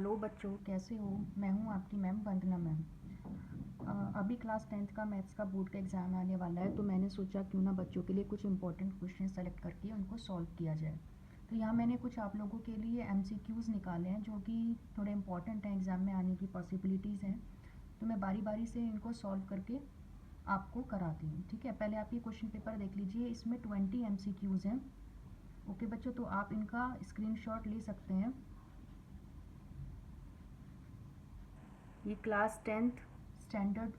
Hello बच्चों, कैसे हो? मैं हूँ आपकी मैम वंदना मैम। अभी क्लास 10th का मैथ्स का बोर्ड का एग्ज़ाम आने वाला है, तो मैंने सोचा क्यों ना बच्चों के लिए कुछ इंपॉर्टेंट क्वेश्चन सेलेक्ट करके उनको सॉल्व किया जाए। तो यहाँ मैंने कुछ आप लोगों के लिए MCQs निकाले हैं जो कि थोड़े इंपॉर्टेंट हैं, एग्ज़ाम में आने की पॉसिबिलिटीज़ हैं। तो मैं बारी बारी से इनको सॉल्व करके आपको कराती हूँ, ठीक है। पहले आप ये क्वेश्चन पेपर देख लीजिए, इसमें 20 MCQs हैं। ओके बच्चों, तो आप इनका स्क्रीनशॉट ले सकते हैं। ये क्लास 10th स्टैंडर्ड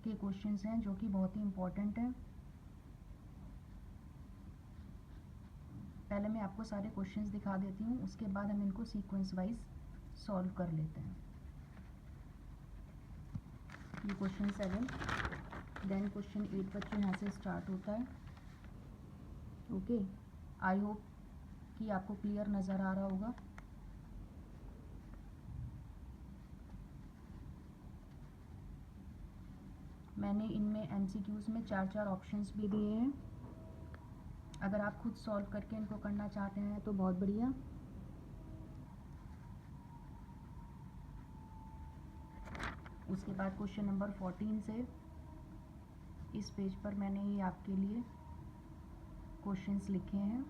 के क्वेश्चंस हैं जो कि बहुत ही इम्पोर्टेंट हैं। पहले मैं आपको सारे क्वेश्चंस दिखा देती हूँ, उसके बाद हम इनको सीक्वेंस वाइज सॉल्व कर लेते हैं। ये क्वेश्चन 7, देन क्वेश्चन 8 बच्चों यहाँ से स्टार्ट होता है। ओके, आई होप कि आपको क्लियर नज़र आ रहा होगा। मैंने इनमें MCQs में 4 ऑप्शंस भी दिए हैं। अगर आप खुद सॉल्व करके इनको करना चाहते हैं तो बहुत बढ़िया। उसके बाद क्वेश्चन नंबर 14 से इस पेज पर मैंने ये आपके लिए क्वेश्चंस लिखे हैं।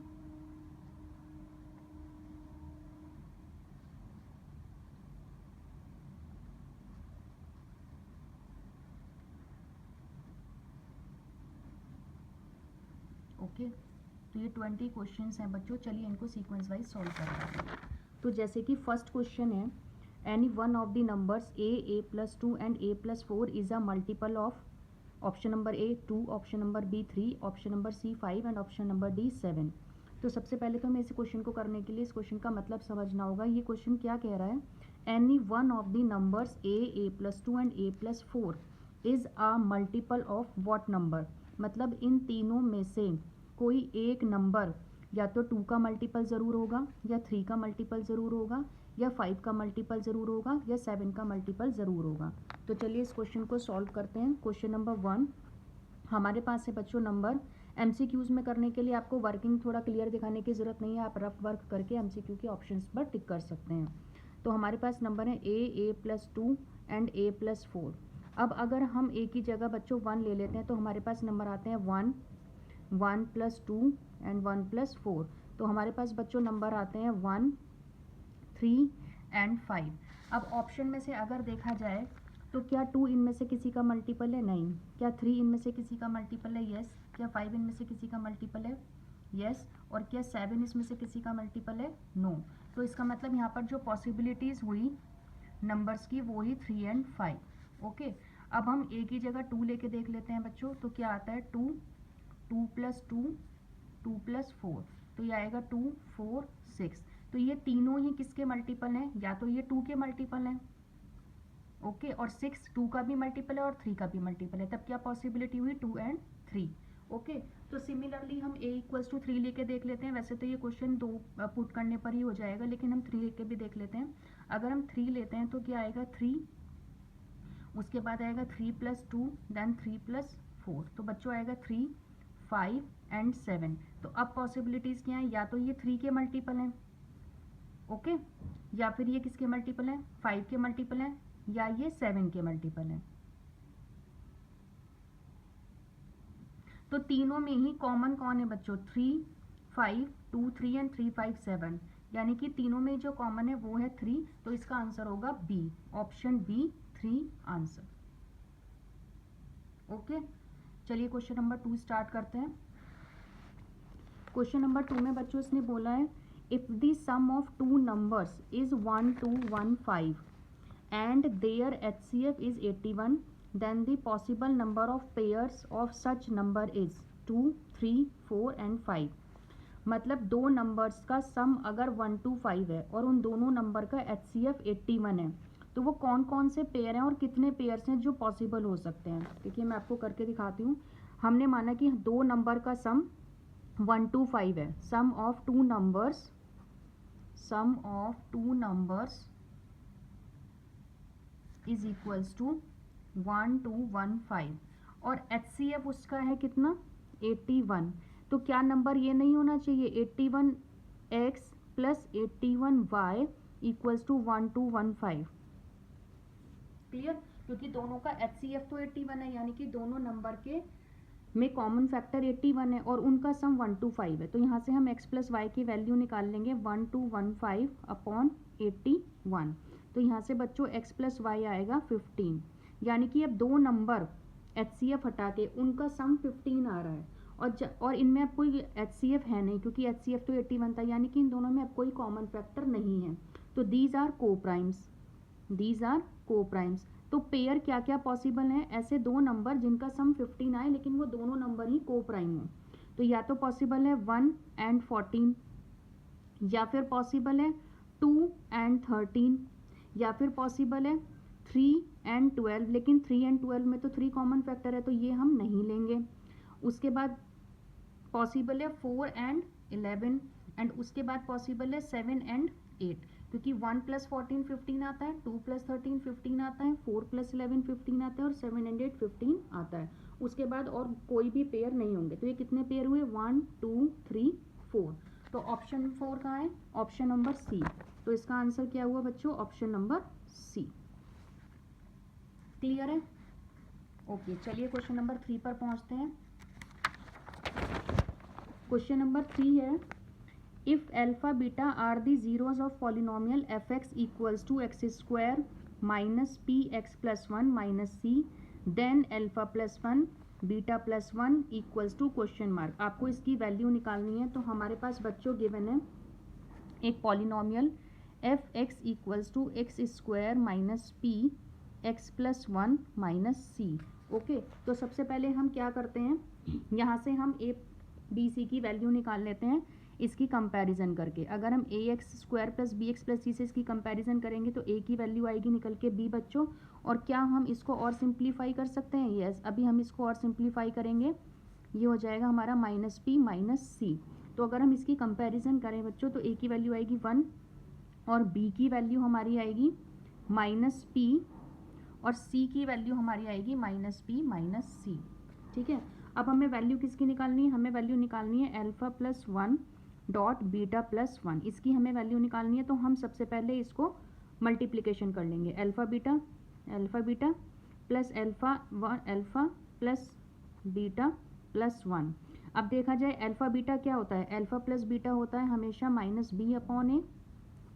ओके, तो ये 20 क्वेश्चंस हैं बच्चों। चलिए इनको सीक्वेंस वाइज सॉल्व करते हैं। तो जैसे कि फर्स्ट क्वेश्चन है, any one of the numbers a+2 and a+4 is a multiple of option number A 2, option number B 3, option number C 5 and option number D 7। तो सबसे पहले तो हमें इस क्वेश्चन को करने के लिए इस क्वेश्चन का मतलब समझना होगा। ये क्वेश्चन क्या कह रहा है? Any one of the numbers a+2 and a+4 is a multiple of what number. मतलब इन तीनों में से कोई एक नंबर या तो 2 का मल्टीपल ज़रूर होगा, या 3 का मल्टीपल ज़रूर होगा, या 5 का मल्टीपल ज़रूर होगा, या 7 का मल्टीपल ज़रूर होगा। तो चलिए इस क्वेश्चन को सॉल्व करते हैं। क्वेश्चन नंबर 1 हमारे पास है बच्चों नंबर। MCQs में करने के लिए आपको वर्किंग थोड़ा क्लियर दिखाने की ज़रूरत नहीं है, आप रफ वर्क करके MCQ के ऑप्शंस पर टिक कर सकते हैं। तो हमारे पास नंबर है a+2 एंड a+4। अब अगर हम a की जगह बच्चों 1 ले लेते हैं तो हमारे पास नंबर आते हैं 1, 1+2 एंड 1+4। तो हमारे पास बच्चों नंबर आते हैं 1, 3 एंड 5। अब ऑप्शन में से अगर देखा जाए तो क्या 2 इनमें से किसी का मल्टीपल है? नहीं। क्या 3 इनमें से किसी का मल्टीपल है? यस। क्या 5 इनमें से किसी का मल्टीपल है? यस। और क्या 7 इसमें से किसी का मल्टीपल है? नो। तो इसका मतलब यहाँ पर जो पॉसिबिलिटीज़ हुई नंबर्स की वो ही 3 एंड 5। ओके, अब हम a की जगह 2 लेके देख लेते हैं बच्चों। तो क्या आता है? 2, 2+2, 2+4। तो ये आएगा 2, 4, 6। तो ये तीनों ही किसके मल्टीपल हैं? या तो ये 2 के मल्टीपल हैं, ओके, और 6 2 का भी मल्टीपल है और 3 का भी मल्टीपल है। तब क्या पॉसिबिलिटी हुई? 2 एंड 3। ओके, तो सिमिलरली हम a = 3 लेके देख लेते हैं। वैसे तो ये क्वेश्चन 2 पुट करने पर ही हो जाएगा, लेकिन हम 3 लेके भी देख लेते हैं। अगर हम 3 लेते हैं तो क्या आएगा? 3, उसके बाद आएगा 3+2, देन 3+4। तो बच्चों आएगा 3, 5 एंड 7। तो अब पॉसिबिलिटीज़ क्या है? या तो ये 3 के मल्टीपल हैं, ओके, या फिर ये किसके मल्टीपल हैं? 5 के मल्टीपल हैं, या ये 7 के मल्टीपल हैं। तो तीनों में ही कॉमन कौन है बच्चों? 3, 5, 2, 3 एंड 3, 5, 7। यानी कि तीनों में जो कॉमन है वो है 3। तो इसका आंसर होगा B, option B, 3 answer. Okay, चलिए क्वेश्चन नंबर 2 स्टार्ट करते हैं। क्वेश्चन नंबर 2 में बच्चों इसने बोला है, if the sum of two numbers is 1, 2, 1, 5 and their HCF is 81, then the possible number of pairs of such number is 2, 3, 4 and 5। मतलब दो नंबर्स का सम अगर 1 to 5 है और उन दोनों नंबर का HCF 81 है, तो वो कौन कौन से पेयर हैं और कितने पेयर्स हैं जो पॉसिबल हो सकते हैं। देखिए मैं आपको करके दिखाती हूँ। हमने माना कि दो नंबर का सम 1 to 5 है। Sum of two numbers is equals to 1, 2, 1, 5 और HCF उसका है कितना? 81। तो क्या नंबर ये नहीं होना चाहिए 81x + 81y equals to 1215। Clear, क्योंकि दोनों का HCF तो 81 है, यानी कि दोनों नंबर के में कॉमन फैक्टर 81 है और उनका सम 125 है। तो यहाँ से हम x प्लस वाई की वैल्यू निकाल लेंगे 1215 अपॉन 81। तो यहाँ से बच्चों x प्लस वाई आएगा 15, यानी कि अब दो नंबर HCF हटा के उनका सम 15 आ रहा है और इनमें अब कोई HCF है नहीं, क्योंकि HCF तो 81 था, यानी कि इन दोनों में अब कोई कॉमन फैक्टर नहीं है। तो दीज आर को प्राइम्स। तो पेयर क्या क्या पॉसिबल है, ऐसे दो नंबर जिनका सम 15 आए लेकिन वो दोनों नंबर ही को प्राइम हो। तो या तो पॉसिबल है 1 and 14, या फिर पॉसिबल है 2 and 13, या फिर पॉसिबल है 3 and 12, लेकिन 3 and 12 में तो 3 कॉमन फैक्टर है तो ये हम नहीं लेंगे। उसके बाद पॉसिबल है 4 and 11, एंड उसके बाद पॉसिबल है 7 and 8, क्योंकि 1 + 14 15 आता है, 2 + 13 15 आता है, 4 + 11 15 आता है और 7 and 8 15 आता है। उसके बाद और कोई भी पेयर नहीं होंगे। तो ये कितने पेयर हुए, 1 2 3 4। तो ऑप्शन 4 कहाँ है, ऑप्शन नंबर सी। तो इसका आंसर क्या हुआ बच्चों, ऑप्शन नंबर सी। क्लियर है? ओके, चलिए क्वेश्चन नंबर 3 पर पहुंचते हैं। क्वेश्चन नंबर 3 है, if alpha beta are the zeros of polynomial fx equals to x² minus px plus 1 minus c, then alpha plus 1 beta plus 1 equals to question mark. आपको इसकी value निकालनी है। तो हमारे पास बच्चों गिवन है एक polynomial F X equals to x² minus P X plus 1 minus C. Okay, तो सबसे पहले हम क्या करते हैं, यहाँ से हम ए बी सी की वैल्यू निकाल लेते हैं इसकी कंपैरिजन करके। अगर हम ax² plus B X plus C से इसकी कंपैरिजन करेंगे तो a की वैल्यू आएगी निकल के b बच्चों। और क्या हम इसको और सिंप्लीफाई कर सकते हैं, यस, अभी हम इसको और सिंप्लीफाई करेंगे, ये हो जाएगा हमारा -p माइनस सी। तो अगर हम इसकी कंपैरिजन करें बच्चों तो a की वैल्यू आएगी 1 और b की वैल्यू हमारी आएगी -p और c की वैल्यू हमारी आएगी -p माइनस सी। ठीक है, अब हमें वैल्यू किसकी निकालनी है, हमें वैल्यू निकालनी है alpha plus 1 dot beta plus 1, इसकी हमें वैल्यू निकालनी है। तो हम सबसे पहले इसको मल्टीप्लिकेशन कर लेंगे, alpha beta plus alpha plus beta plus 1। अब देखा जाए अल्फा बीटा क्या होता है, अल्फा प्लस बीटा होता है हमेशा -b अपॉन ए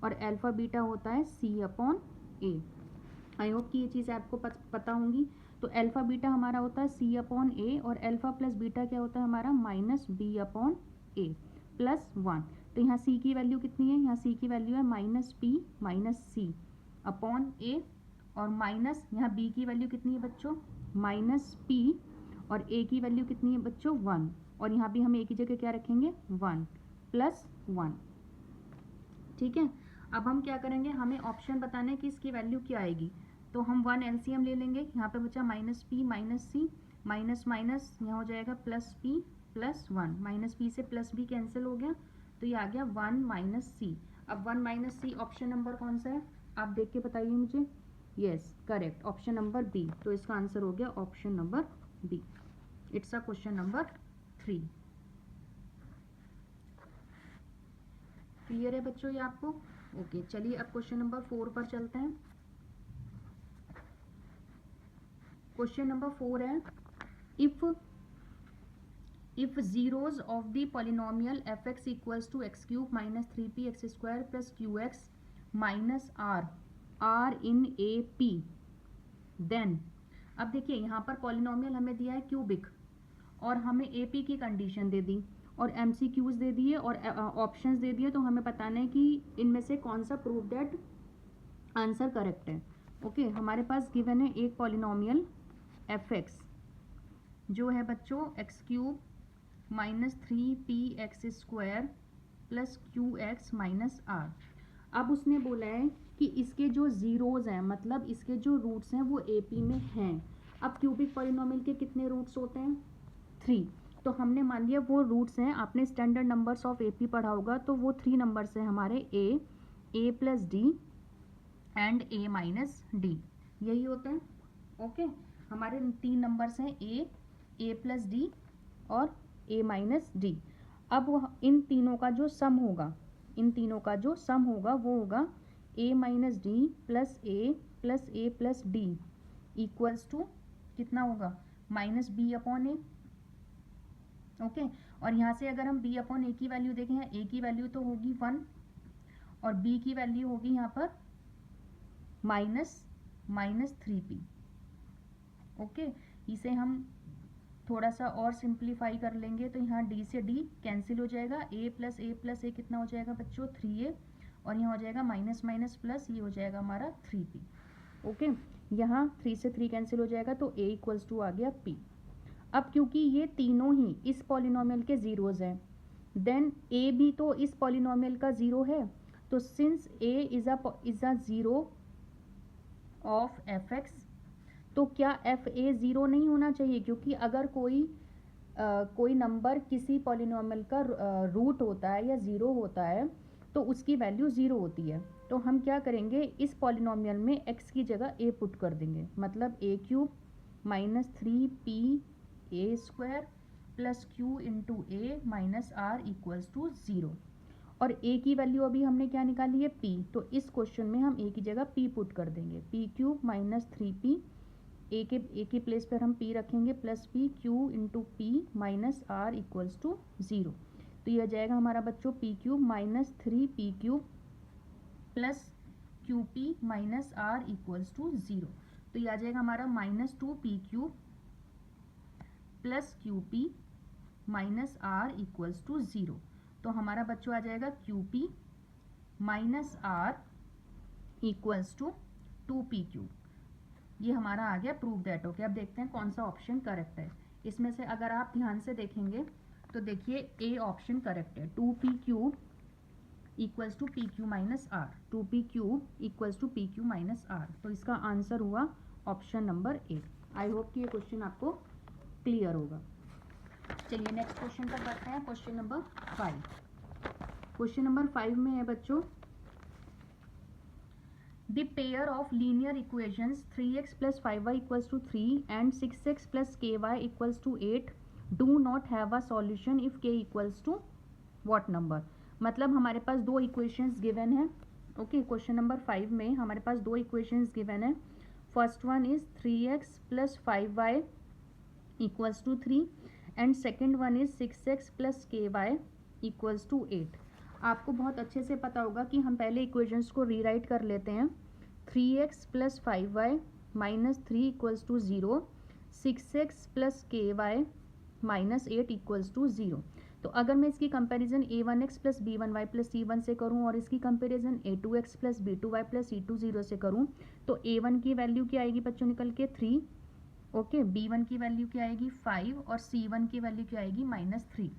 और अल्फा बीटा होता है c upon A. I hope कि ये चीज़ आपको पता होंगी। तो अल्फा बीटा हमारा होता है c अपॉन ए और अल्फा प्लस बीटा क्या होता है हमारा -b अपॉन ए प्लस 1। तो यहाँ c की वैल्यू कितनी है, यहाँ c की वैल्यू है -p माइनस सी अपॉन ए और माइनस यहाँ b की वैल्यू कितनी है बच्चों, -p और a की वैल्यू कितनी है बच्चों 1, और यहाँ भी हम a की जगह क्या रखेंगे 1 प्लस 1। ठीक है, अब हम क्या करेंगे, हमें ऑप्शन बताना है कि इसकी वैल्यू क्या आएगी। तो हम 1 LCM ले लेंगे, यहाँ पे बचा -p माइनस सी माइनस माइनस यहाँ हो जाएगा +p प्लस 1, -p से +b कैंसिल हो गया तो ये आ गया 1 माइनस सी। अब 1 माइनस सी ऑप्शन नंबर कौन सा है, आप देख के बताइए मुझे। Yes, correct, option number B. तो इसका आंसर हो गया option number B. It's a question number 3। Clear है बच्चों ये आपको? ओके, चलिए अब क्वेश्चन नंबर 4 पर चलते हैं। क्वेश्चन नंबर 4 है, if zeros of the polynomial fx equals to x³ minus 3px² plus qx minus r are in AP, then, अब देखिए यहाँ पर पॉलिनोमियल हमें दिया है क्यूबिक और हमें AP की कंडीशन दे दी और MCQs दे दिए और ऑप्शंस दे दिए। तो हमें बताना है कि इनमें से कौन सा प्रूव दैट आंसर करेक्ट है। ओके, हमारे पास गिवन है एक पॉलिनोमियल fx जो है बच्चों x³ minus 3px² plus qx minus r। अब उसने बोला है कि इसके जो जीरोज हैं, मतलब इसके जो रूट्स हैं वो AP में हैं। अब क्यूबिक पॉलिनोमियल के कितने रूट्स होते हैं, 3। तो हमने मान लिया वो रूट्स हैं, आपने स्टैंडर्ड नंबर्स ऑफ AP पढ़ा होगा, तो वो 3 नंबर्स हैं हमारे a plus d and a minus d, यही होते हैं। ओके, हमारे 3 नंबर्स हैं a प्लस d और a माइनस डी। अब इन तीनों का जो सम होगा वो होगा A minus D plus A plus D equals to कितना होगा, minus B upon A. Okay, और यहाँ से अगर हम b अपॉन ए की वैल्यू देखें, a की वैल्यू तो होगी 1 और b की वैल्यू होगी यहाँ पर माइनस 3p। ओके, इसे हम थोड़ा सा और सिंप्लीफाई कर लेंगे तो यहाँ d से d कैंसिल हो जाएगा, a प्लस ए कितना हो जाएगा बच्चों 3a, और यहाँ हो जाएगा माइनस माइनस प्लस, ये हो जाएगा हमारा 3p। ओके, यहाँ 3 से 3 कैंसिल हो जाएगा तो a इक्वल्स टू आ गया p। अब क्योंकि ये तीनों ही इस पॉलिनोमियल के ज़ीरोज़ हैं, देन a भी तो इस पॉलिनोमियल का ज़ीरो है, तो since a is a zero of fx, तो क्या fa ज़ीरो नहीं होना चाहिए? क्योंकि अगर कोई नंबर किसी पॉलिनोमियल का रूट होता है या ज़ीरो होता है तो उसकी वैल्यू ज़ीरो होती है। तो हम क्या करेंगे, इस पॉलिनोमियल में x की जगह a पुट कर देंगे, मतलब a cube minus 3p a square plus q into A minus R equals to 0। और a की वैल्यू अभी हमने क्या निकाली है, p, तो इस क्वेश्चन में हम a की जगह p पुट कर देंगे, p cube minus 3p, a की प्लेस पर हम p रखेंगे plus p q into P minus R equals to 0। तो यह जाएगा हमारा बच्चों p cube minus 3p cube plus Q P minus R equals to 0। तो यह आ जाएगा हमारा minus 2p cube plus Q P minus R equals to 0। तो हमारा बच्चों आ जाएगा Q P minus R equals to 2p cube. ये हमारा आ गया प्रूव दैट। ओके, अब देखते हैं कौन सा ऑप्शन करेक्ट है। इसमें से अगर आप ध्यान से देखेंगे तो देखिए ए ऑप्शन करेक्ट है, 2p cube equals to P Q minus R, 2p cube equals to P Q minus R. तो इसका आंसर हुआ option number A. I hope कि ये क्वेश्चन आपको क्लियर होगा। चलिए नेक्स्ट क्वेश्चन पर बढ़ते हैं, क्वेश्चन नंबर 5। क्वेश्चन नंबर 5 में है बच्चों, the pair of linear equations 3x plus 5y equals to 3 and 6x plus ky equals to 8 do not have a solution if k equals to what number. मतलब हमारे पास दो equations given है। Okay, question number 5 में हमारे पास दो equations given है। First one is 3x plus 5y equals to 3 and second one is 6x plus ky equals to 8। आपको बहुत अच्छे से पता होगा कि हम पहले इक्वेशंस को रीराइट कर लेते हैं। 3x plus 5y minus 3 equals to 0, 6x plus ky minus 8 equals to 0। तो अगर मैं इसकी comparison a1x plus b1y plus c1 से करूं और इसकी comparison a2x plus b2y plus c20 से करूं, तो a1 की वैल्यू क्या आएगी बच्चों निकल के 3, ओके, b1 की वैल्यू क्या आएगी 5 और c1 की वैल्यू क्या आएगी -3।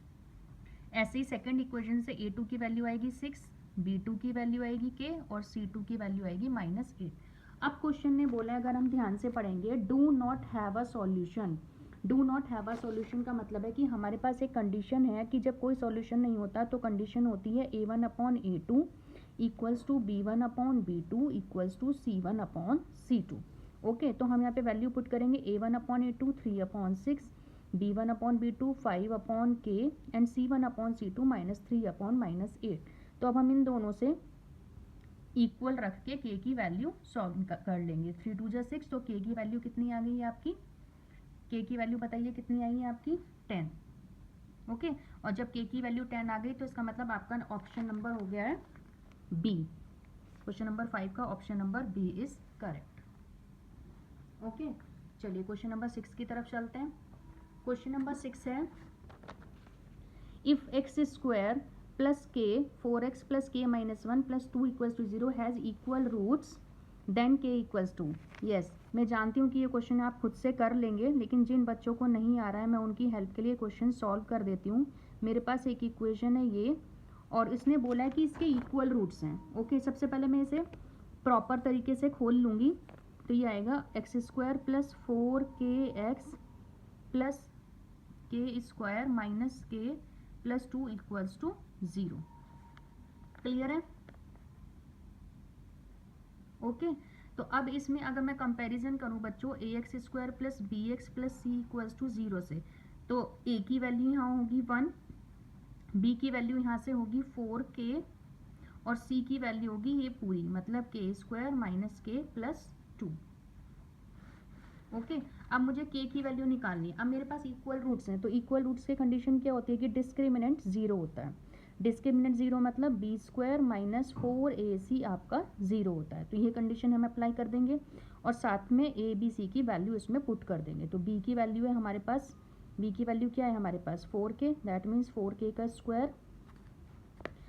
ऐसे ही सेकंड इक्वेशन से a2 की वैल्यू आएगी 6, b2 की वैल्यू आएगी k और c2 की वैल्यू आएगी -8। अब क्वेश्चन ने बोला है, अगर हम ध्यान से पढ़ेंगे, do not have a solution. Do not have a solution का मतलब है कि हमारे पास एक कंडीशन है कि जब कोई सॉल्यूशन नहीं होता तो कंडीशन होती है a1 upon a2 equals to b1 upon b2 equals to c1 upon c2। Okay, तो हम यहाँ पे वैल्यू पुट करेंगे a1 upon a2 3 upon 6, b1 upon b2 5 upon k and c1 upon c2 -3 upon -8। तो अब हम इन दोनों से इक्वल रख के k की वैल्यू सॉल्व कर लेंगे। 3 2 6, तो k की वैल्यू कितनी आ गई है आपकी, k की वैल्यू बताइए कितनी आई है आपकी 10। ओके, और जब k की वैल्यू 10 आ गई तो इसका मतलब आपका ऑप्शन नंबर हो गया है बी। क्वेश्चन नंबर 5 का option number B is correct. Okay, चलिए क्वेश्चन नंबर 6 की तरफ चलते हैं। क्वेश्चन नंबर 6 है, इफ एक्स स्क्वायर प्लस के 4x plus K minus 1 plus 2 equals to 0 has equal roots then K equals to. Yes, मैं जानती हूँ कि ये क्वेश्चन आप खुद से कर लेंगे, लेकिन जिन बच्चों को नहीं आ रहा है मैं उनकी हेल्प के लिए क्वेश्चन सॉल्व कर देती हूँ। मेरे पास एक इक्वेशन है ये, और इसने बोला है कि इसके इक्वल रूट्स हैं। ओके, सबसे पहले मैं इसे प्रॉपर तरीके से खोल लूँगी। तो ये आएगा X square plus 4kx plus K square minus K plus 2 equals to 0। Clear है? ओके, तो अब इसमें अगर मैं कंपैरिजन करूं बच्चों ax square plus B X plus C equals to 0 से, तो a की वैल्यू यहाँ होगी 1, b की वैल्यू यहाँ से होगी 4k और सी की वैल्यू होगी ये पूरी, मतलब के square minus K plus 2। Okay, अब मुझे के की वैल्यू निकालनी है। अब मेरे पास इक्वल रूट्स हैं, तो इक्वल रूट्स की कंडीशन क्या होती है कि डिस्क्रिमिनेंट जीरो होता है। डिस्क्रिमिनेंट जीरो मतलब बी स्क्वायर माइनस 4ac आपका जीरो होता है। तो ये कंडीशन हम अप्लाई कर देंगे और साथ में ए बी सी की वैल्यू इसमें पुट कर देंगे। तो बी की वैल्यू है हमारे पास, बी की वैल्यू क्या है हमारे पास 4k, दैट मीन्स 4k का स्क्वायर